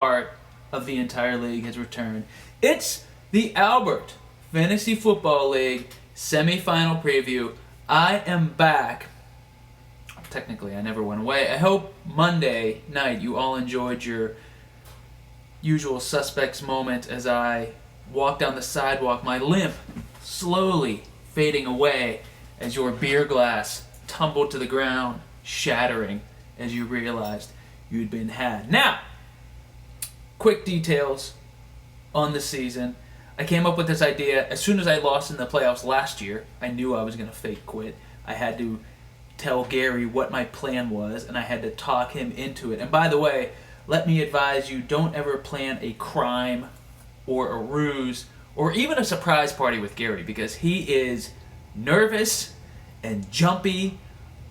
part of the entire league has returned. It's the Albert Fantasy Football League Semi-Final Preview. I am back. Technically, I never went away. I hope Monday night you all enjoyed your usual suspects moment as I walked down the sidewalk, my limp slowly fading away as your beer glass tumbled to the ground, shattering as you realized you'd been had. Now, quick details on the season. I came up with this idea as soon as I lost in the playoffs last year. I knew I was going to fake quit. I had to tell Gary what my plan was, and I had to talk him into it. And by the way, let me advise you, don't ever plan a crime or a ruse or even a surprise party with Gary, because he is nervous and jumpy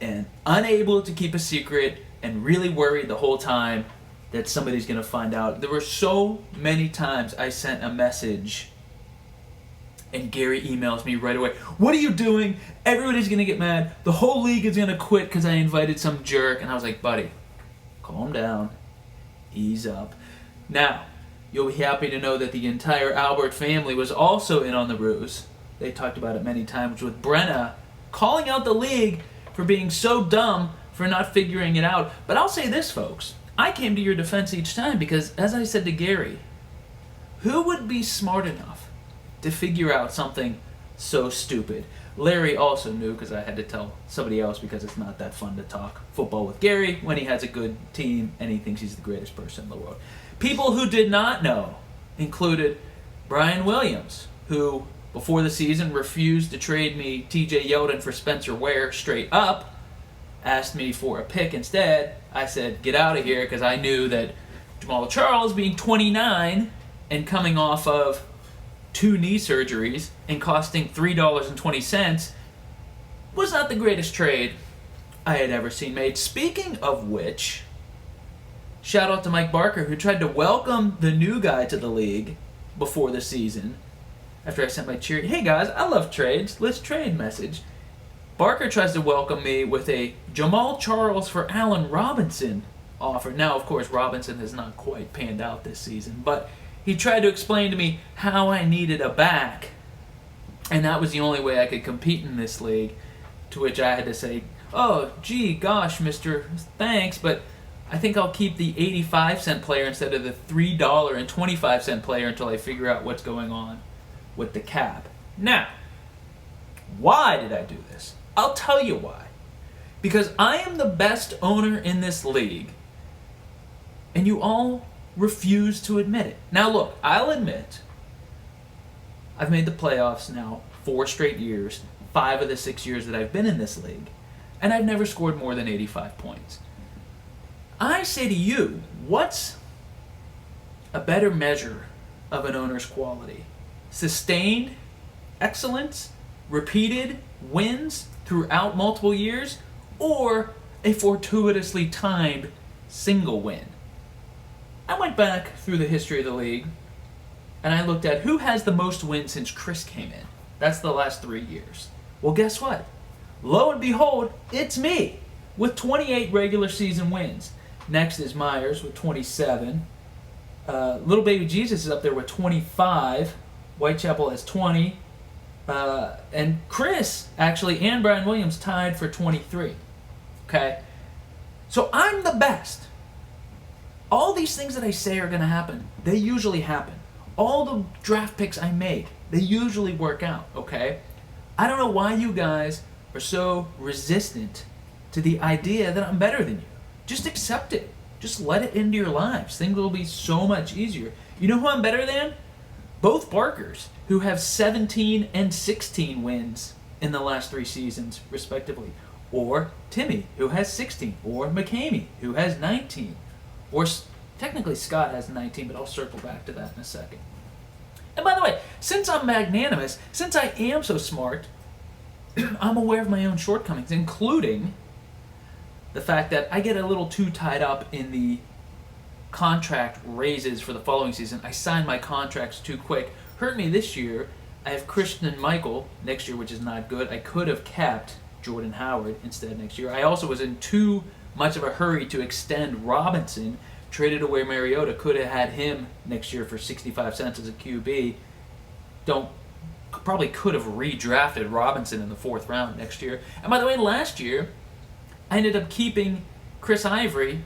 and unable to keep a secret and really worried the whole time that somebody's going to find out. There were so many times I sent a message and Gary emails me right away. What are you doing? Everybody's going to get mad. The whole league is going to quit because I invited some jerk. And I was like, buddy, calm down. Ease up. Now, you'll be happy to know that the entire Albert family was also in on the ruse. They talked about it many times, with Brenna calling out the league for being so dumb for not figuring it out. But I'll say this, folks. I came to your defense each time because, as I said to Gary, who would be smart enough to figure out something so stupid? Larry also knew, because I had to tell somebody else, because it's not that fun to talk football with Gary when he has a good team and he thinks he's the greatest person in the world. People who did not know included Brian Williams, who before the season refused to trade me TJ Yeldon for Spencer Ware straight up, asked me for a pick instead. I said, get out of here, because I knew that Jamal Charles, being 29 and coming off of 2 knee surgeries and costing $3.20, was not the greatest trade I had ever seen made. Speaking of which, shout out to Mike Barker, who tried to welcome the new guy to the league before the season after I sent my cheery, hey guys, I love trades, let's trade message. Barker tries to welcome me with a Jamal Charles for Allen Robinson offer. Now, of course, Robinson has not quite panned out this season, but he tried to explain to me how I needed a back, and that was the only way I could compete in this league, to which I had to say, oh, gee, gosh, mister, thanks, but I think I'll keep the 85-cent player instead of the $3.25 player until I figure out what's going on with the cap. Now, why did I do this? I'll tell you why. Because I am the best owner in this league, and you all refuse to admit it. Now look, I'll admit, I've made the playoffs now 4 straight years, 5 of the 6 years that I've been in this league, and I've never scored more than 85 points. I say to you, what's a better measure of an owner's quality? Sustained excellence? Repeated wins throughout multiple years, or a fortuitously timed single win? I went back through the history of the league, and I looked at who has the most wins since Chris came in. That's the last 3 years. Well, guess what? Lo and behold, it's me, with 28 regular season wins. Next is Myers with 27. Little Baby Jesus is up there with 25. Whitechapel has 20. And Chris, actually, and Brian Williams tied for 23. Okay? So I'm the best. All these things that I say are going to happen, they usually happen. All the draft picks I make, they usually work out, okay? I don't know why you guys are so resistant to the idea that I'm better than you. Just accept it. Just let it into your lives. Things will be so much easier. You know who I'm better than? Both Barkers, who have 17 and 16 wins in the last 3 seasons, respectively. Or Timmy, who has 16. Or McCamey, who has 19. Or technically Scott has 19, but I'll circle back to that in a second. And by the way, since I'm magnanimous, since I am so smart, I'm aware of my own shortcomings, including the fact that I get a little too tied up in the contract raises for the following season. I signed my contracts too quick. Hurt me this year. I have Christian and Michael next year, which is not good. I could have kept Jordan Howard instead next year. I also was in too much of a hurry to extend Robinson traded away Mariota, could have had him next year for 65 cents as a QB. Probably could have redrafted Robinson in the 4th round next year. And by the way, last year, I ended up keeping Chris Ivory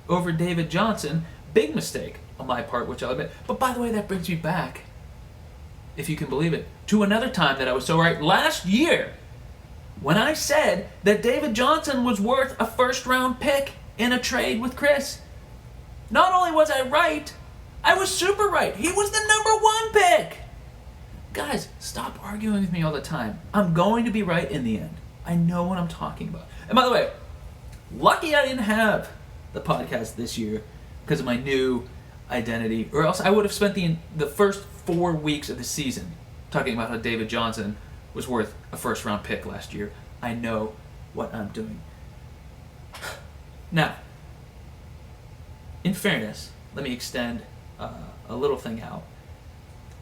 over David Johnson. Big mistake on my part, which I'll admit. But by the way, that brings me back, if you can believe it, to another time that I was so right. Last year, when I said that David Johnson was worth a 1st-round pick in a trade with Chris. Not only was I right, I was super right. He was the #1 pick. Guys, stop arguing with me all the time. I'm going to be right in the end. I know what I'm talking about. And by the way, lucky I didn't have the podcast this year because of my new identity, or else I would have spent the first 4 weeks of the season talking about how David Johnson was worth a 1st-round pick last year. I know what I'm doing. Now, in fairness, let me extend a little thing out.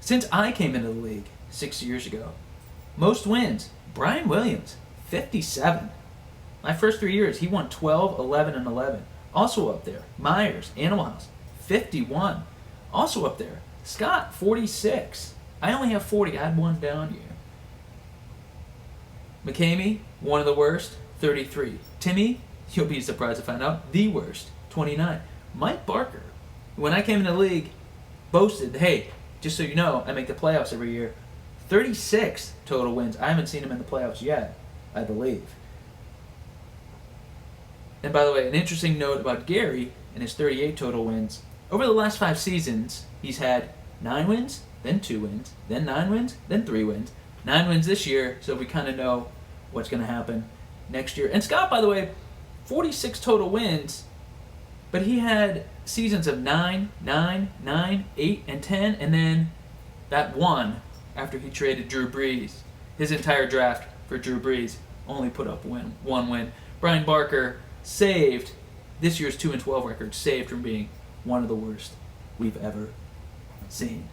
Since I came into the league 6 years ago, most wins, Brian Williams, 57. My first 3 years, he won 12, 11, and 11. Also up there, Myers, Animal House, 51. Also up there, Scott, 46. I only have 40. I had one down year. McCamey, one of the worst, 33. Timmy, you'll be surprised to find out, the worst, 29. Mike Barker, when I came into the league, boasted, hey, just so you know, I make the playoffs every year. 36 total wins. I haven't seen him in the playoffs yet, I believe. And by the way, an interesting note about Gary and his 38 total wins. Over the last 5 seasons, he's had 9 wins, then 2 wins, then 9 wins, then 3 wins. 9 wins this year, so we kind of know what's going to happen next year. And Scott, by the way, 46 total wins, but he had seasons of 9, 9, 9, 8, and 10, and then that one after he traded Drew Brees. His entire draft for Drew Brees only put up one win. Brian Barker saved this year's 2-12 record, saved from being one of the worst we've ever seen.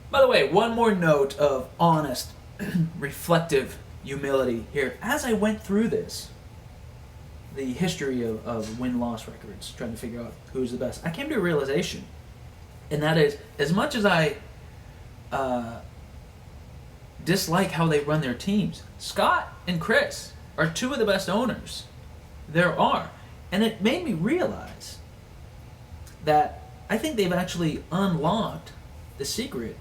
By the way, one more note of honest, reflective humility here. As I went through this, the history of win-loss records, trying to figure out who's the best, I came to a realization, and that is, as much as I dislike how they run their teams, Scott and Chris are 2 of the best owners there are. And it made me realize that I think they've actually unlocked the secret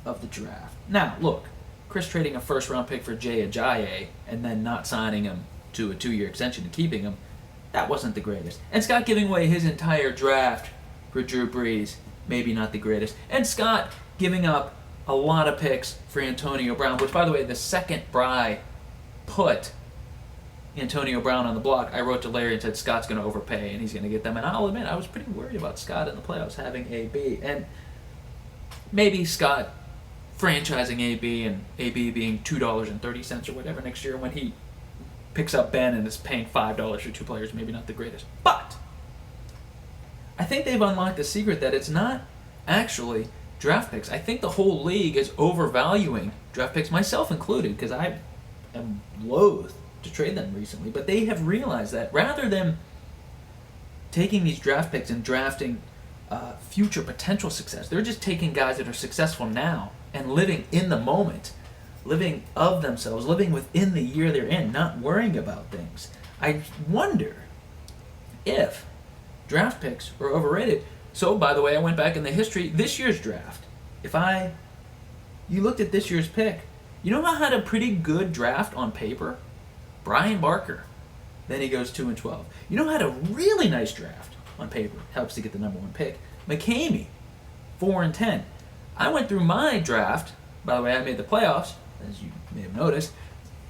of the draft. Now, look, Chris trading a 1st-round pick for Jay Ajayi and then not signing him to a 2-year extension and keeping him, that wasn't the greatest. And Scott giving away his entire draft for Drew Brees, maybe not the greatest. And Scott giving up a lot of picks for Antonio Brown, which, by the way, the second Bry put Antonio Brown on the block, I wrote to Larry and said Scott's going to overpay and he's going to get them. And I'll admit, I was pretty worried about Scott in the playoffs having AB. And maybe Scott franchising AB and AB being $2.30 or whatever next year when he picks up Ben and is paying $5 for 2 players, maybe not the greatest. But I think they've unlocked the secret that it's not actually draft picks. I think the whole league is overvaluing draft picks, myself included, because I am loath to trade them recently. But they have realized that rather than taking these draft picks and drafting future potential success, they're just taking guys that are successful now and living in the moment, living of themselves, living within the year they're in, not worrying about things. I wonder if draft picks are overrated. So, by the way, I went back in the history, this year's draft. You looked at this year's pick, you know who had a pretty good draft on paper? Brian Barker. Then he goes 2-12. You know who had a really nice draft on paper? Helps to get the #1 pick. McCamey, 4-10. I went through my draft. By the way, I made the playoffs, as you may have noticed,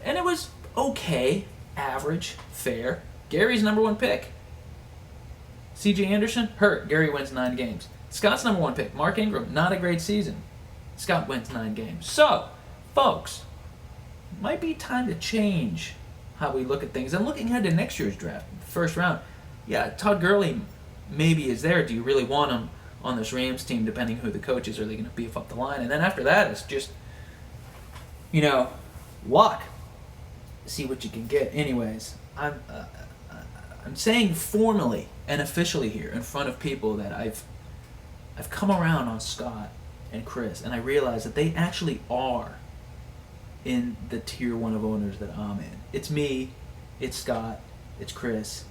and it was okay, average, fair. Gary's #1 pick. C.J. Anderson, hurt. Gary wins 9 games. Scott's #1 pick. Mark Ingram, not a great season. Scott wins 9 games. So, folks, it might be time to change how we look at things. And looking ahead to next year's draft, first round, yeah, Todd Gurley maybe is there. Do you really want him on this Rams team, depending who the coach is? Are they going to beef up the line? And then after that, it's just, luck. See what you can get. Anyways, I'm saying formally and officially here in front of people that I've come around on Scott and Chris, and I realize that they actually are in the tier 1 of owners that I'm in. It's me, it's Scott, it's Chris.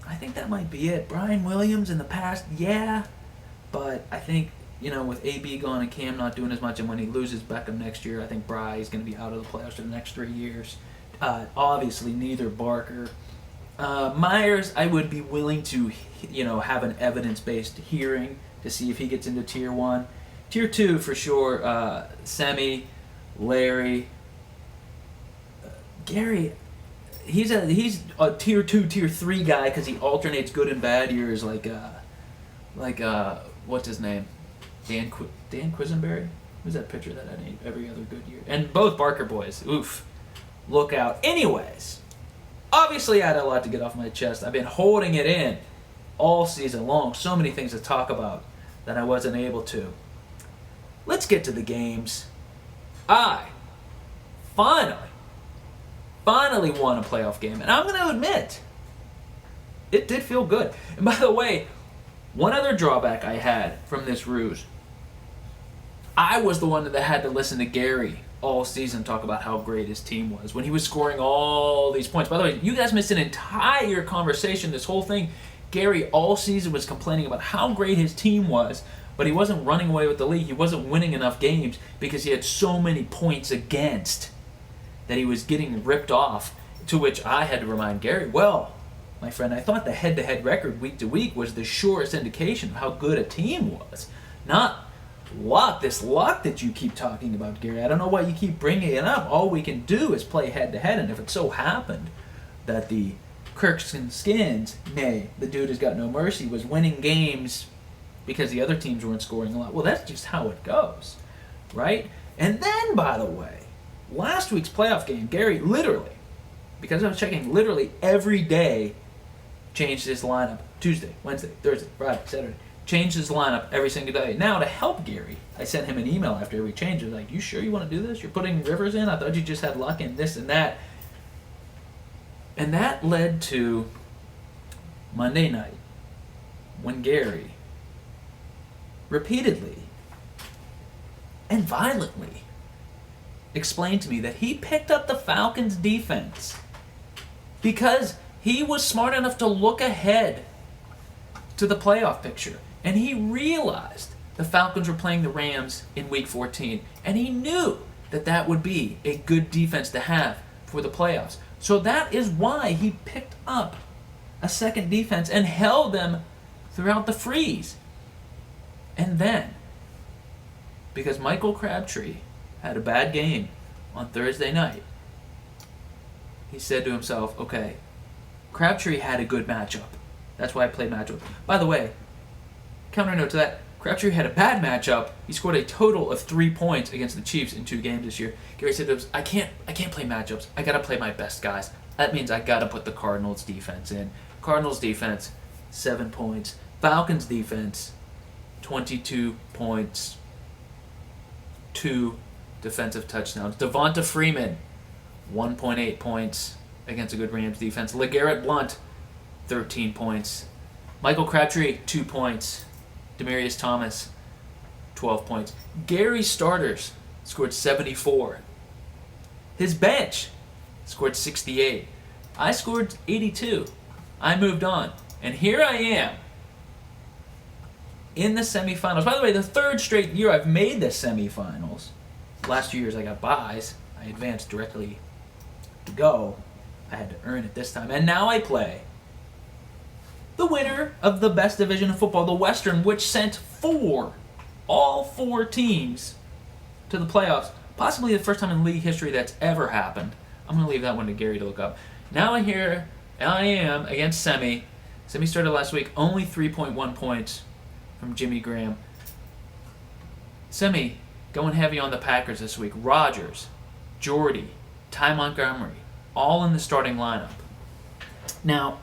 I think that might be it. Brian Williams in the past, yeah, but I think, with AB gone and Cam not doing as much, and when he loses Beckham next year, I think Bry's going to be out of the playoffs for the next 3 years. Obviously, neither Barker. Myers, I would be willing to, have an evidence-based hearing to see if he gets into tier 1. Tier 2, for sure, Semi, Larry, Gary. He's a tier 2, tier 3 guy because he alternates good and bad years, like what's his name, Dan Quisenberry. Who's that pitcher that had every other good year? And both Barker boys. Oof, look out. Anyways, obviously I had a lot to get off my chest. I've been holding it in all season long. So many things to talk about that I wasn't able to. Let's get to the games. I finally won a playoff game, and I'm going to admit, it did feel good. And by the way, one other drawback I had from this ruse, I was the one that had to listen to Gary all season talk about how great his team was when he was scoring all these points. By the way, you guys missed an entire conversation, this whole thing. Gary all season was complaining about how great his team was, but he wasn't running away with the league. He wasn't winning enough games because he had so many points against that he was getting ripped off, to which I had to remind Gary, well, my friend, I thought the head-to-head record week to week was the surest indication of how good a team was. Not luck, this luck that you keep talking about, Gary. I don't know why you keep bringing it up. All we can do is play head-to-head, and if it so happened that the Kirks and Skins, nay, the dude has got no mercy, was winning games because the other teams weren't scoring a lot, well, that's just how it goes, right? And then, by the way, last week's playoff game, Gary literally, because I was checking literally every day, changed his lineup. Tuesday, Wednesday, Thursday, Friday, Saturday. Changed his lineup every single day. Now, to help Gary, I sent him an email after every change. I was like, you sure you want to do this? You're putting Rivers in? I thought you just had luck in this and that. And that led to Monday night when Gary repeatedly and violently explained to me that he picked up the Falcons' defense because he was smart enough to look ahead to the playoff picture. And he realized the Falcons were playing the Rams in Week 14. And he knew that that would be a good defense to have for the playoffs. So that is why he picked up a second defense and held them throughout the freeze. And then, because Michael Crabtree had a bad game on Thursday night, he said to himself, okay, Crabtree had a good matchup. That's why I played matchup. By the way, counter note to that, Crabtree had a bad matchup. He scored a total of 3 points against the Chiefs in 2 games this year. Gary said to him, I can't play matchups. I got to play my best guys. That means I got to put the Cardinals defense in. Cardinals defense, 7 points. Falcons defense, 22 points. 2 defensive touchdowns. Devonta Freeman, 1.8 points against a good Rams defense. LeGarrette Blount, 13 points. Michael Crabtree, 2 points. Demaryius Thomas, 12 points. Gary's starters scored 74. His bench scored 68. I scored 82. I moved on. And here I am in the semifinals. By the way, the 3rd straight year I've made the semifinals. Last 2 years I got buys. I advanced directly to go. I had to earn it this time. And now I play the winner of the best division of football, the Western, which sent all four teams to the playoffs. Possibly the first time in league history that's ever happened. I'm going to leave that one to Gary to look up. Now I am against Semi. Semi started last week, only 3.1 points from Jimmy Graham. Semi going heavy on the Packers this week. Rodgers, Jordy, Ty Montgomery, all in the starting lineup. Now,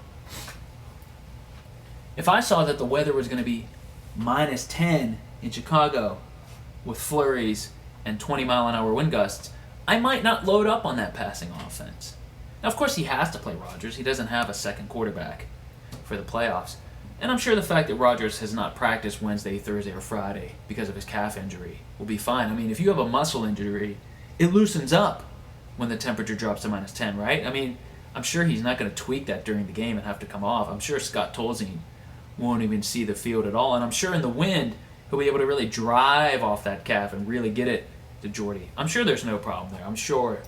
if I saw that the weather was going to be minus 10 in Chicago with flurries and 20-mile-an-hour wind gusts, I might not load up on that passing offense. Now, of course, he has to play Rodgers. He doesn't have a second quarterback for the playoffs. And I'm sure the fact that Rodgers has not practiced Wednesday, Thursday, or Friday because of his calf injury will be fine. I mean, if you have a muscle injury, it loosens up when the temperature drops to -10, right? I mean, I'm sure he's not going to tweak that during the game and have to come off. I'm sure Scott Tolzien won't even see the field at all. And I'm sure in the wind, he'll be able to really drive off that calf and really get it to Jordy. I'm sure there's no problem there. I'm sure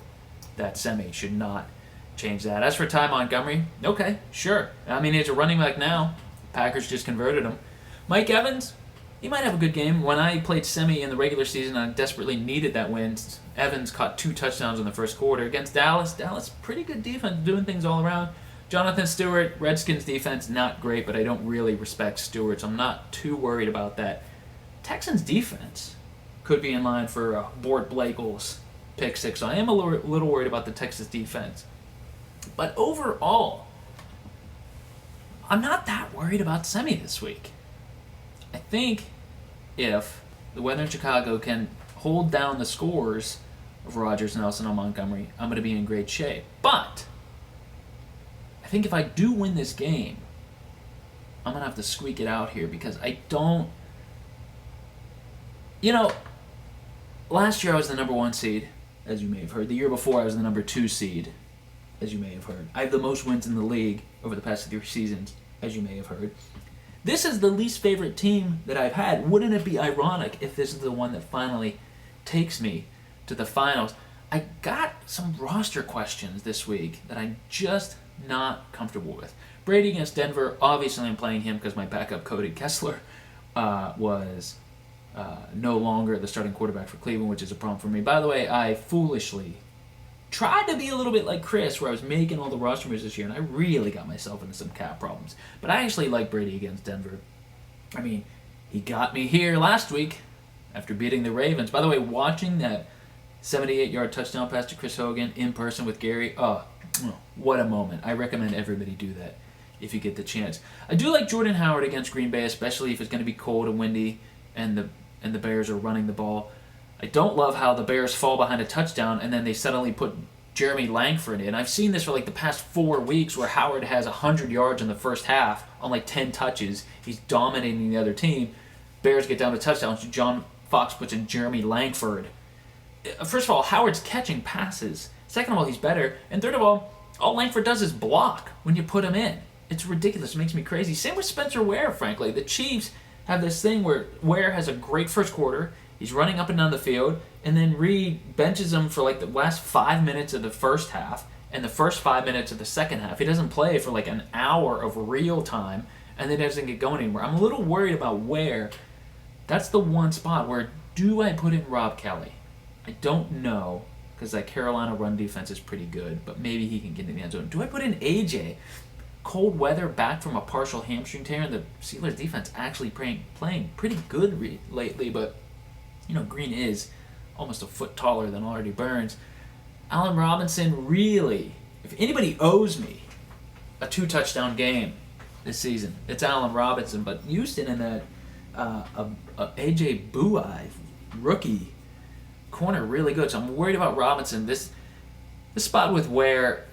that Semi should not change that. As for Ty Montgomery, okay, sure. I mean, he's a running back now. Packers just converted him. Mike Evans, he might have a good game. When I played Semi in the regular season, I desperately needed that win. Evans caught 2 touchdowns in the first quarter. Against Dallas, pretty good defense, doing things all around. Jonathan Stewart, Redskins defense, not great, but I don't really respect Stewart, so I'm not too worried about that. Texans defense could be in line for Bort Blakels pick 6, so I am a little worried about the Texas defense. But overall, I'm not that worried about Semi this week. I think if the weather in Chicago can hold down the scores of Rodgers, Nelson, and Montgomery, I'm going to be in great shape. But I think if I do win this game, I'm going to have to squeak it out here because I don't... last year I was the number 1 seed, as you may have heard. The year before I was the number 2 seed, as you may have heard. I have the most wins in the league over the past 3 seasons, as you may have heard. This is the least favorite team that I've had. Wouldn't it be ironic if this is the one that finally takes me to the finals? I got some roster questions this week that I'm just not comfortable with. Brady against Denver, obviously I'm playing him because my backup Cody Kessler was no longer the starting quarterback for Cleveland, which is a problem for me. By the way, I foolishly tried to be a little bit like Chris, where I was making all the roster moves this year, and I really got myself into some cap problems. But I actually like Brady against Denver. I mean, he got me here last week after beating the Ravens. By the way, watching that 78-yard touchdown pass to Chris Hogan in person with Gary, what a moment. I recommend everybody do that if you get the chance. I do like Jordan Howard against Green Bay, especially if it's going to be cold and windy and the Bears are running the ball. I don't love how the Bears fall behind a touchdown and then they suddenly put Jeremy Langford in. I've seen this for like the past 4 weeks where Howard has 100 yards in the first half on like 10 touches. He's dominating the other team. Bears get down to touchdowns. John Fox puts in Jeremy Langford. First of all, Howard's catching passes. Second of all, he's better. And third of all Langford does is block when you put him in. It's ridiculous. It makes me crazy. Same with Spencer Ware, frankly. The Chiefs have this thing where Ware has a great first quarter. He's running up and down the field, and then Reed benches him for like the last 5 minutes of the first half and the first 5 minutes of the second half. He doesn't play for like an hour of real time, and then doesn't get going anymore. I'm a little worried about Ware. That's the one spot where do I put in Rob Kelly? I don't know, because that Carolina run defense is pretty good, but maybe he can get in the end zone. Do I put in AJ? Cold weather, back from a partial hamstring tear, and the Steelers defense actually playing pretty good lately, but Green is almost a foot taller than Artie Burns. Allen Robinson, really, if anybody owes me a 2-touchdown game this season, it's Allen Robinson. But Houston in that AJ Bouye rookie corner really good. So I'm worried about Robinson. This spot with Ware,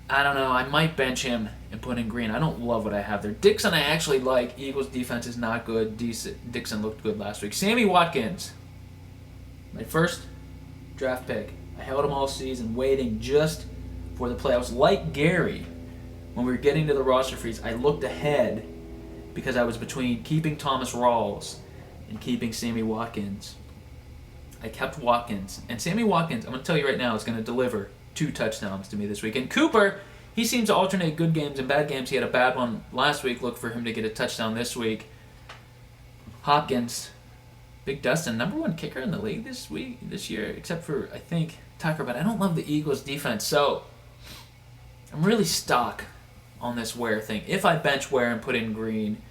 I don't know. I might bench him and put in Green. I don't love what I have there. Dixon I actually like. Eagles defense is not good. Dixon looked good last week. Sammy Watkins, my first draft pick. I held him all season, waiting just for the playoffs. Like Gary, when we were getting to the roster freeze, I looked ahead because I was between keeping Thomas Rawls and keeping Sammy Watkins. I kept Watkins. And Sammy Watkins, I'm going to tell you right now, is going to deliver 2 touchdowns to me this week. And Cooper, he seems to alternate good games and bad games. He had a bad one last week. Look for him to get a touchdown this week. Hopkins, Big Dustin, number 1 kicker in the league this year, except for, I think, Tucker. But I don't love the Eagles' defense. So I'm really stuck on this Ware thing. If I bench Ware and put in Green,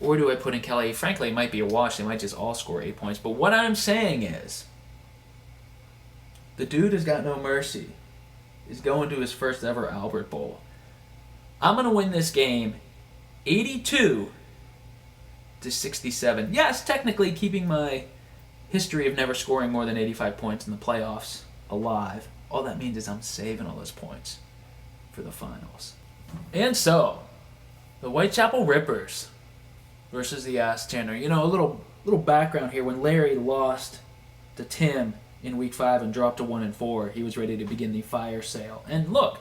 or do I put in Kelly? Frankly, it might be a wash. They might just all score 8 points. But what I'm saying is, the dude has got no mercy. He's going to his first ever Albert Bowl. I'm going to win this game 82-67. Yes, technically keeping my history of never scoring more than 85 points in the playoffs alive. All that means is I'm saving all those points for the finals. And so, the Whitechapel Rippers versus the Ass Tanner. You know, a little background here. When Larry lost to Tim in week 5 and dropped to 1-4, he was ready to begin the fire sale. And look,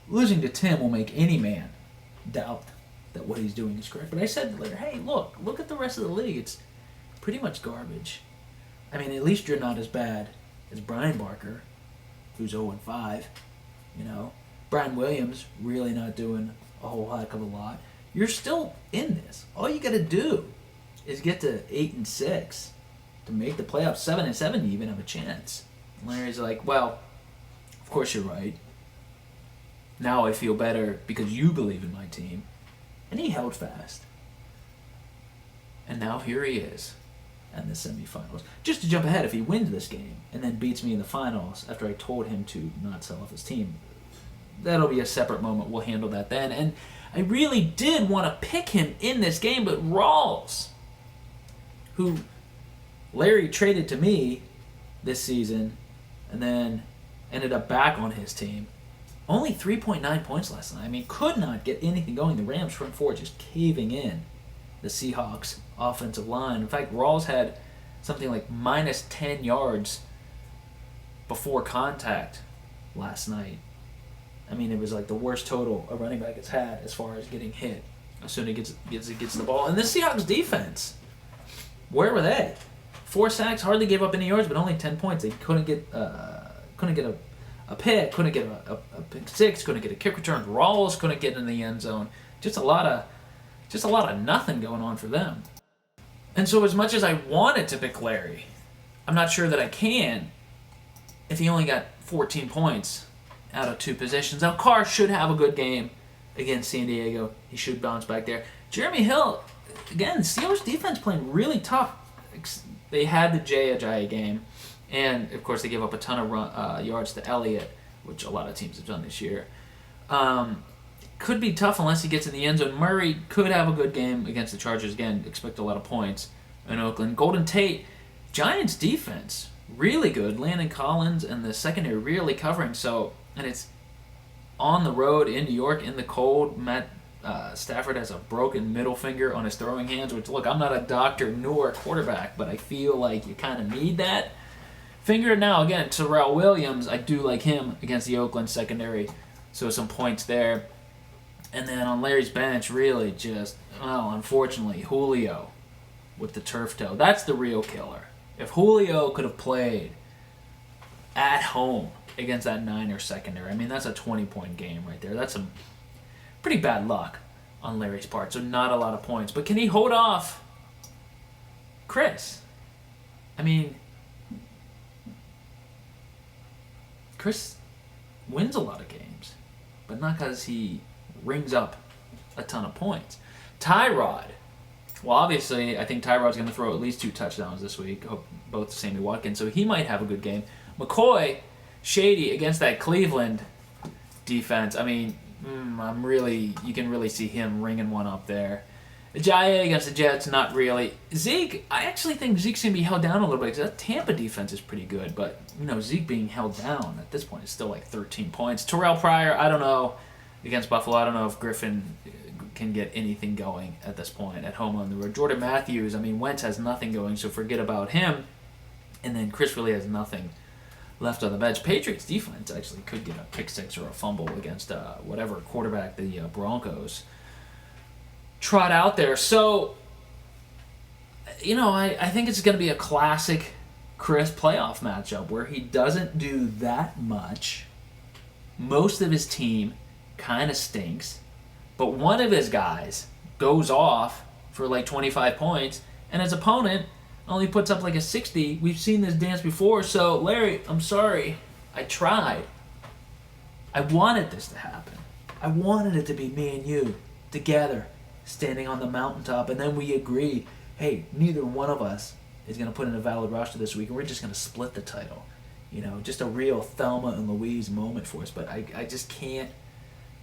losing to Tim will make any man doubt that what he's doing is correct. But I said to Larry, hey, look at the rest of the league. It's pretty much garbage. I mean, at least you're not as bad as Brian Barker, who's 0-5. You know, Brian Williams really not doing a whole heck of a lot. You're still in this. All you got to do is get to 8-6 to make the playoffs. 7-7 to even have a chance. And Larry's like, well, of course you're right. Now I feel better because you believe in my team. And he held fast. And now here he is in the semifinals. Just to jump ahead, if he wins this game and then beats me in the finals after I told him to not sell off his team, that'll be a separate moment. We'll handle that then. And I really did want to pick him in this game, but Rawls, who Larry traded to me this season and then ended up back on his team, only 3.9 points last night. I mean, could not get anything going. The Rams front four just caving in the Seahawks offensive line. In fact, Rawls had something like minus 10 yards before contact last night. I mean, it was like the worst total a running back has had as far as getting hit as soon as he gets the ball. And the Seahawks defense, where were they? 4 sacks, hardly gave up any yards, but only 10 points. They couldn't get a pick, couldn't get a pick six, couldn't get a kick return. Rawls couldn't get in the end zone. Just a lot of nothing going on for them. And so as much as I wanted to pick Larry, I'm not sure that I can if he only got 14 points out of 2 positions. Now, Carr should have a good game against San Diego. He should bounce back there. Jeremy Hill, again, Steelers defense playing really tough. They had the Jay Ajayi game, and, of course, they gave up a ton of yards to Elliott, which a lot of teams have done this year. Could be tough unless he gets in the end zone. Murray could have a good game against the Chargers. Again, expect a lot of points in Oakland. Golden Tate, Giants defense, really good. Landon Collins and the secondary really covering. So, and it's on the road in New York in the cold. Matt Stafford has a broken middle finger on his throwing hands, which, look, I'm not a doctor nor a quarterback, but I feel like you kind of need that finger. Now, again, Terrell Williams, I do like him against the Oakland secondary, so some points there. And then on Larry's bench, really just, well, unfortunately, Julio with the turf toe. That's the real killer. If Julio could have played at home against that Niners secondary, I mean, that's a 20-point game right there. That's some pretty bad luck on Larry's part, so not a lot of points. But can he hold off Chris? I mean, Chris wins a lot of games, but not because he rings up a ton of points. Tyrod. Well, obviously, I think Tyrod's going to throw at least 2 touchdowns this week, both to Sammy Watkins, so he might have a good game. McCoy, shady against that Cleveland defense. I mean, you can really see him ringing one up there. Ajayi against the Jets, not really. Zeke, I actually think Zeke's going to be held down a little bit because that Tampa defense is pretty good, but, Zeke being held down at this point is still like 13 points. Terrell Pryor, I don't know. Against Buffalo, I don't know if Griffin can get anything going at this point at home on the road. Jordan Matthews, I mean, Wentz has nothing going, so forget about him. And then Chris really has nothing left on the bench. Patriots defense actually could get a pick six or a fumble against whatever quarterback the Broncos trot out there. So, I think it's going to be a classic Chris playoff matchup where he doesn't do that much. Most of his team kind of stinks, but one of his guys goes off for like 25 points, and his opponent only puts up like a 60. We've seen this dance before, so Larry, I'm sorry. I tried. I wanted this to happen. I wanted it to be me and you together, standing on the mountaintop, and then we agree, hey, neither one of us is going to put in a valid roster this week, and we're just going to split the title. Just a real Thelma and Louise moment for us, but I just can't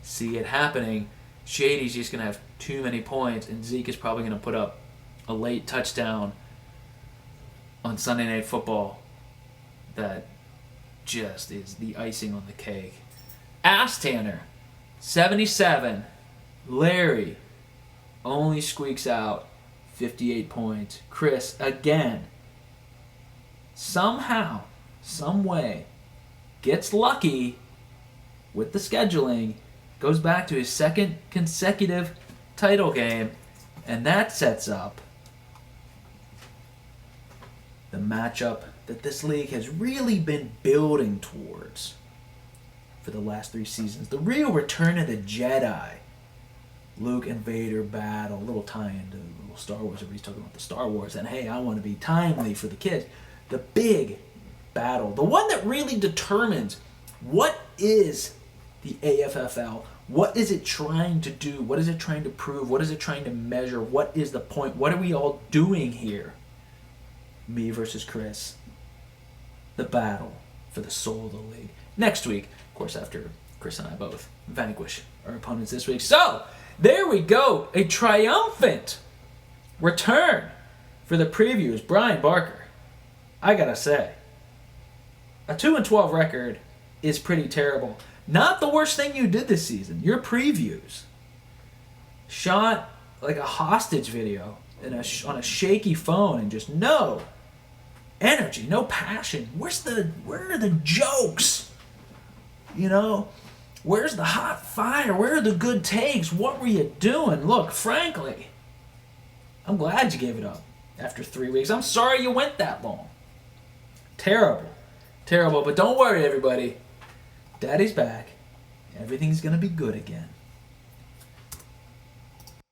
see it happening. Shady's just going to have too many points, and Zeke is probably going to put up a late touchdown on Sunday Night Football that just is the icing on the cake. Ass Tanner. 77. Larry only squeaks out 58 points. Chris, again, somehow, some way, gets lucky with the scheduling, goes back to his second consecutive title game, and that sets up the matchup that this league has really been building towards for the last 3 seasons. The real return of the Jedi. Luke and Vader battle, a little tie-in to a little Star Wars. Everybody's talking about the Star Wars, and hey, I want to be timely for the kids. The big battle, the one that really determines what is the AFFL, what is it trying to do, what is it trying to prove, what is it trying to measure, what is the point, what are we all doing here? Me versus Chris. The battle for the soul of the league. Next week, of course, after Chris and I both vanquish our opponents this week. So, there we go. A triumphant return for the previews. Brian Barker, I gotta say, a 2-12 record is pretty terrible. Not the worst thing you did this season. Your previews. Shot like a hostage video on a shaky phone and just no energy, no passion. Where are the jokes? You know? Where's the hot fire? Where are the good takes? What were you doing? Look, frankly, I'm glad you gave it up after 3 weeks. I'm sorry you went that long. Terrible. Terrible. But don't worry, everybody. Daddy's back. Everything's going to be good again.